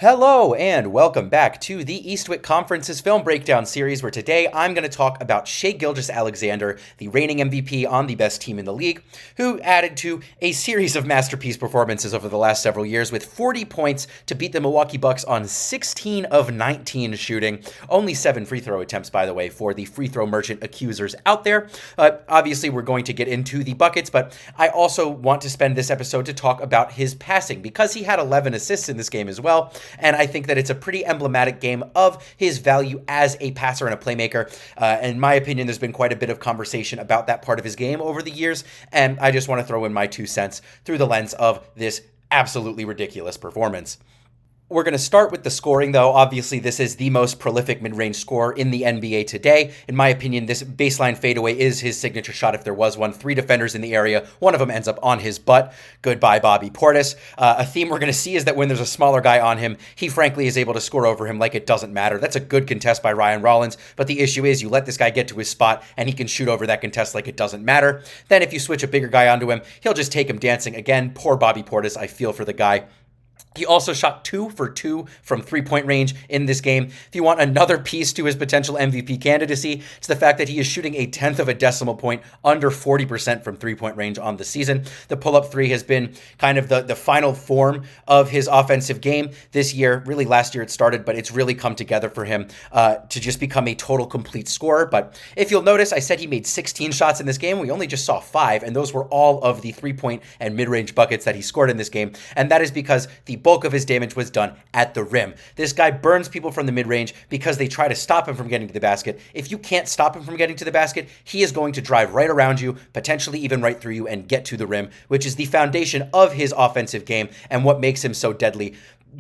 Hello and welcome back to the Eastwick Conference's film breakdown series, where today I'm going to talk about Shai Gilgeous-Alexander, the reigning MVP on the best team in the league, who added to a series of masterpiece performances over the last several years with 40 points to beat the Milwaukee Bucks on 16 of 19 shooting. Only 7 free throw attempts, by the way, for the free throw merchant accusers out there. Obviously, we're going to get into the buckets, but I also want to spend this episode to talk about his passing because he had 11 assists in this game as well. And I think that it's a pretty emblematic game of his value as a passer and a playmaker. In my opinion, there's been quite a bit of conversation about that part of his game over the years. And I just want to throw in my 2 cents through the lens of this absolutely ridiculous performance. We're going to start with the scoring, though. Obviously, this is the most prolific mid-range scorer in the NBA today. In my opinion, this baseline fadeaway is his signature shot if there was one. 3 defenders in the area. One of them ends up on his butt. Goodbye, Bobby Portis. A theme we're going to see is that when there's a smaller guy on him, he frankly is able to score over him like it doesn't matter. That's a good contest by Ryan Rollins, but the issue is you let this guy get to his spot and he can shoot over that contest like it doesn't matter. Then if you switch a bigger guy onto him, he'll just take him dancing. Again, poor Bobby Portis. I feel for the guy. He also shot 2 for 2 from three-point range in this game. If you want another piece to his potential MVP candidacy, it's the fact that he is shooting a 1/10 of a decimal point under 40% from three-point range on the season. The pull-up three has been kind of the final form of his offensive game this year. Really, last year it started, but it's really come together for him to just become a total complete scorer. But if you'll notice, I said he made 16 shots in this game. We only just saw 5, and those were all of the three-point and mid-range buckets that he scored in this game. And that is because the bulk of his damage was done at the rim. This guy burns people from the mid-range because they try to stop him from getting to the basket. If you can't stop him from getting to the basket, he is going to drive right around you, potentially even right through you, and get to the rim, which is the foundation of his offensive game and what makes him so deadly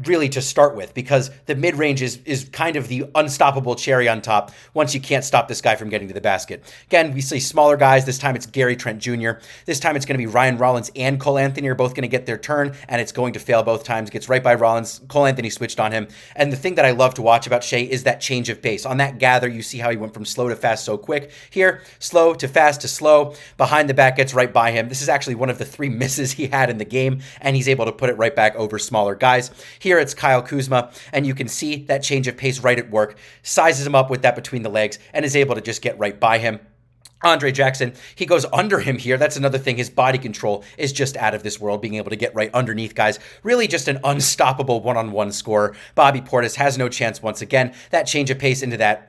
really to start with, because the mid-range is kind of the unstoppable cherry on top once you can't stop this guy from getting to the basket. Again, we see smaller guys. This time it's Gary Trent Jr. This time it's going to be Ryan Rollins and Cole Anthony are both going to get their turn, and it's going to fail both times. Gets right by Rollins. Cole Anthony switched on him. And the thing that I love to watch about Shai is that change of pace. On that gather, you see how he went from slow to fast so quick. Here, slow to fast to slow. Behind the back, gets right by him. This is actually one of the 3 misses he had in the game, and he's able to put it right back over smaller guys. Here it's Kyle Kuzma, and you can see that change of pace right at work, sizes him up with that between the legs, and is able to just get right by him. Andre Jackson, he goes under him here. That's another thing. His body control is just out of this world, being able to get right underneath guys. Really just an unstoppable one-on-one scorer. Bobby Portis has no chance once again. That change of pace into that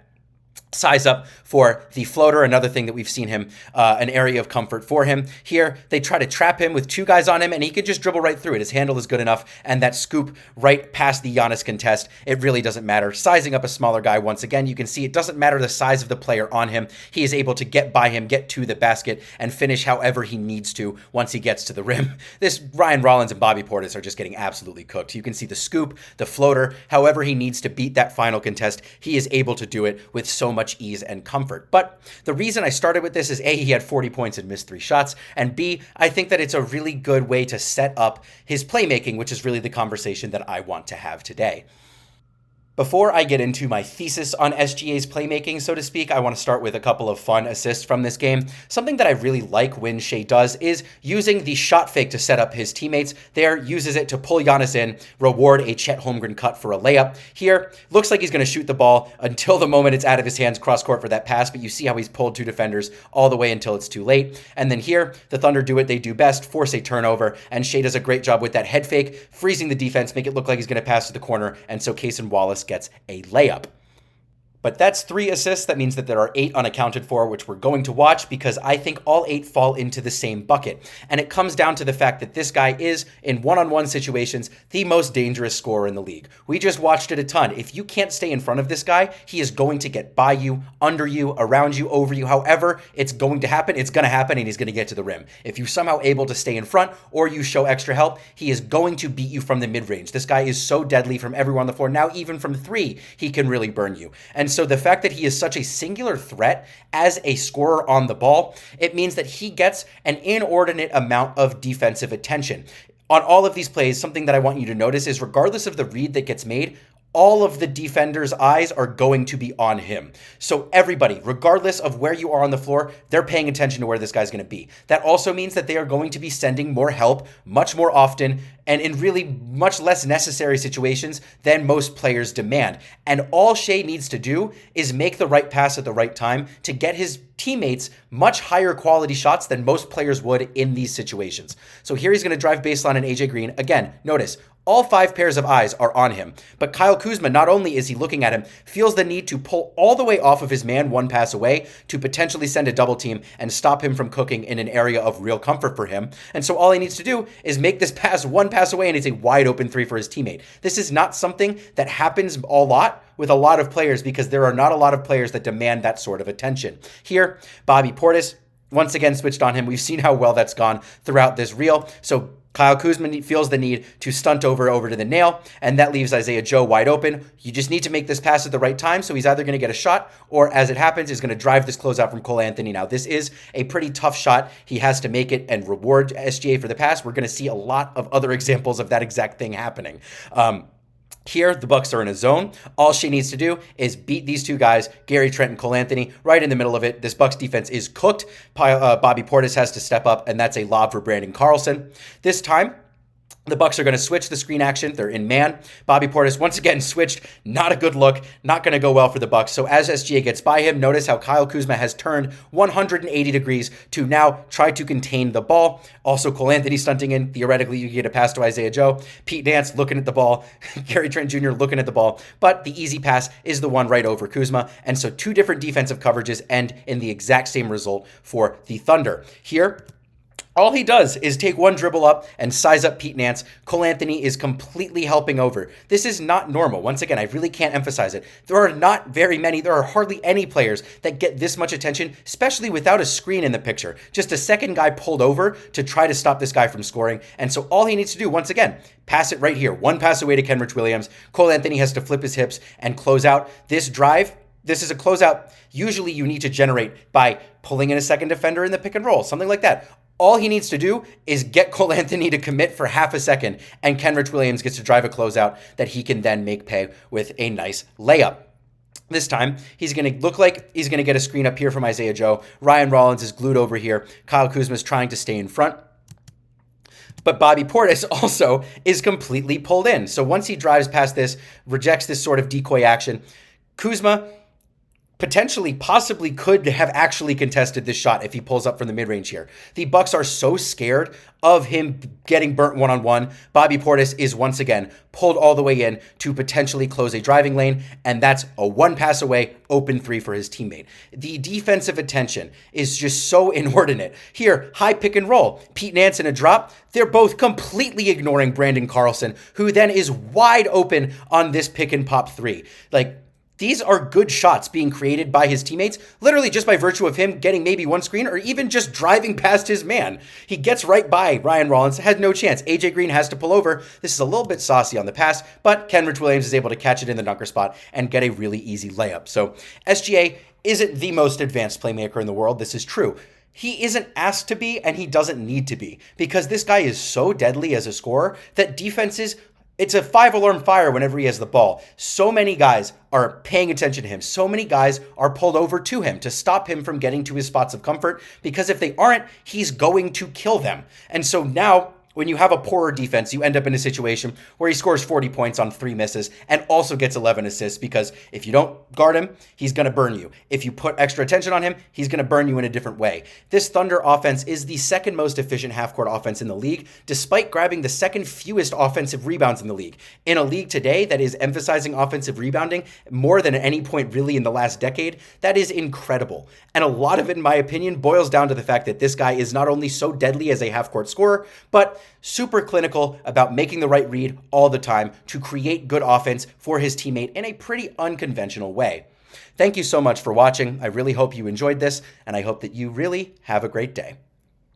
size up for the floater, another thing that we've seen him, an area of comfort for him. Here, they try to trap him with 2 guys on him, and he could just dribble right through it. His handle is good enough, and that scoop right past the Giannis contest, it really doesn't matter. Sizing up a smaller guy once again, you can see it doesn't matter the size of the player on him. He is able to get by him, get to the basket, and finish however he needs to once he gets to the rim. This Ryan Rollins and Bobby Portis are just getting absolutely cooked. You can see the scoop, the floater, however he needs to beat that final contest, he is able to do it with so much ease and comfort. But the reason I started with this is A, he had 40 points and missed 3 shots, and B, I think that it's a really good way to set up his playmaking, which is really the conversation that I want to have today. Before I get into my thesis on SGA's playmaking, so to speak, I want to start with a couple of fun assists from this game. Something that I really like when Shai does is using the shot fake to set up his teammates. There, uses it to pull Giannis in, reward a Chet Holmgren cut for a layup. Here, looks like he's going to shoot the ball until the moment it's out of his hands cross court for that pass, but you see how he's pulled 2 defenders all the way until it's too late. And then here, the Thunder do what they do best, force a turnover, and Shai does a great job with that head fake, freezing the defense, make it look like he's going to pass to the corner, and so Cason Wallace gets a layup. But that's 3 assists. That means that there are 8 unaccounted for, which we're going to watch because I think all 8 fall into the same bucket. And it comes down to the fact that this guy is, in one-on-one situations, the most dangerous scorer in the league. We just watched it a ton. If you can't stay in front of this guy, he is going to get by you, under you, around you, over you. However it's going to happen, and he's going to get to the rim. If you're somehow able to stay in front or you show extra help, he is going to beat you from the mid-range. This guy is so deadly from everywhere on the floor. Now, even from 3, he can really burn you. And so the fact that he is such a singular threat as a scorer on the ball, it means that he gets an inordinate amount of defensive attention. On all of these plays, something that I want you to notice is regardless of the read that gets made, all of the defenders' eyes are going to be on him. So everybody, regardless of where you are on the floor, they're paying attention to where this guy's going to be. That also means that they are going to be sending more help much more often and in really much less necessary situations than most players demand. And all Shai needs to do is make the right pass at the right time to get his teammates much higher quality shots than most players would in these situations. So here he's going to drive baseline and AJ Green. Again, notice all 5 pairs of eyes are on him. But Kyle Kuzma, not only is he looking at him, feels the need to pull all the way off of his man 1 pass away to potentially send a double team and stop him from cooking in an area of real comfort for him. And so all he needs to do is make this pass 1 pass away, and it's a wide open 3 for his teammate. This is not something that happens a lot with a lot of players because there are not a lot of players that demand that sort of attention. Here, Bobby Portis once again switched on him. We've seen how well that's gone throughout this reel. So Kyle Kuzma feels the need to stunt over to the nail, and that leaves Isaiah Joe wide open. You just need to make this pass at the right time, so he's either going to get a shot or, as it happens, is going to drive this closeout from Cole Anthony. Now, this is a pretty tough shot. He has to make it and reward SGA for the pass. We're going to see a lot of other examples of that exact thing happening. Here, the Bucks are in a zone. All Shai needs to do is beat these 2 guys, Gary Trent and Cole Anthony, right in the middle of it. This Bucks defense is cooked. Bobby Portis has to step up, and that's a lob for Brandon Carlson. This time, the Bucks are going to switch the screen action. They're in man. Bobby Portis once again switched. Not a good look. Not going to go well for the Bucks. So as SGA gets by him, notice how Kyle Kuzma has turned 180 degrees to now try to contain the ball. Also, Cole Anthony stunting in. Theoretically, you get a pass to Isaiah Joe. Pete Nance looking at the ball. Gary Trent Jr. looking at the ball. But the easy pass is the one right over Kuzma. And so 2 different defensive coverages end in the exact same result for the Thunder. Here, all he does is take 1 dribble up and size up Pete Nance. Cole Anthony is completely helping over. This is not normal. Once again, I really can't emphasize it. There are hardly any players that get this much attention, especially without a screen in the picture. Just a second guy pulled over to try to stop this guy from scoring. And so all he needs to do, once again, pass it right here. 1 pass away to Kenrich Williams. Cole Anthony has to flip his hips and close out this drive. This is a closeout usually you need to generate by pulling in a second defender in the pick and roll, something like that. All he needs to do is get Cole Anthony to commit for half a second, and Kenrich Williams gets to drive a closeout that he can then make pay with a nice layup. This time, he's going to look like he's going to get a screen up here from Isaiah Joe. Ryan Rollins is glued over here. Kyle Kuzma is trying to stay in front. But Bobby Portis also is completely pulled in. So once he drives past this, rejects this sort of decoy action, Kuzma possibly could have actually contested this shot if he pulls up from the mid-range here. The Bucks are so scared of him getting burnt one-on-one. Bobby Portis is once again pulled all the way in to potentially close a driving lane, and that's a 1 pass away, open 3 for his teammate. The defensive attention is just so inordinate. Here, high pick and roll. Pete Nance in a drop. They're both completely ignoring Brandon Carlson, who then is wide open on this pick and pop 3. These are good shots being created by his teammates, literally just by virtue of him getting maybe 1 screen or even just driving past his man. He gets right by Ryan Rollins, had no chance. AJ Green has to pull over. This is a little bit saucy on the pass, but Kenrich Williams is able to catch it in the dunker spot and get a really easy layup. So SGA isn't the most advanced playmaker in the world. This is true. He isn't asked to be, and he doesn't need to be, because this guy is so deadly as a scorer that defenses, it's a 5-alarm fire whenever he has the ball. So many guys are paying attention to him. So many guys are pulled over to him to stop him from getting to his spots of comfort, because if they aren't, he's going to kill them. And so now, when you have a poorer defense, you end up in a situation where he scores 40 points on 3 misses and also gets 11 assists, because if you don't guard him, he's going to burn you. If you put extra attention on him, he's going to burn you in a different way. This Thunder offense is the 2nd most efficient half-court offense in the league, despite grabbing the 2nd fewest offensive rebounds in the league. In a league today that is emphasizing offensive rebounding more than at any point really in the last decade, that is incredible. And a lot of it, in my opinion, boils down to the fact that this guy is not only so deadly as a half-court scorer, but super clinical about making the right read all the time to create good offense for his teammate in a pretty unconventional way. Thank you so much for watching. I really hope you enjoyed this, and I hope that you really have a great day.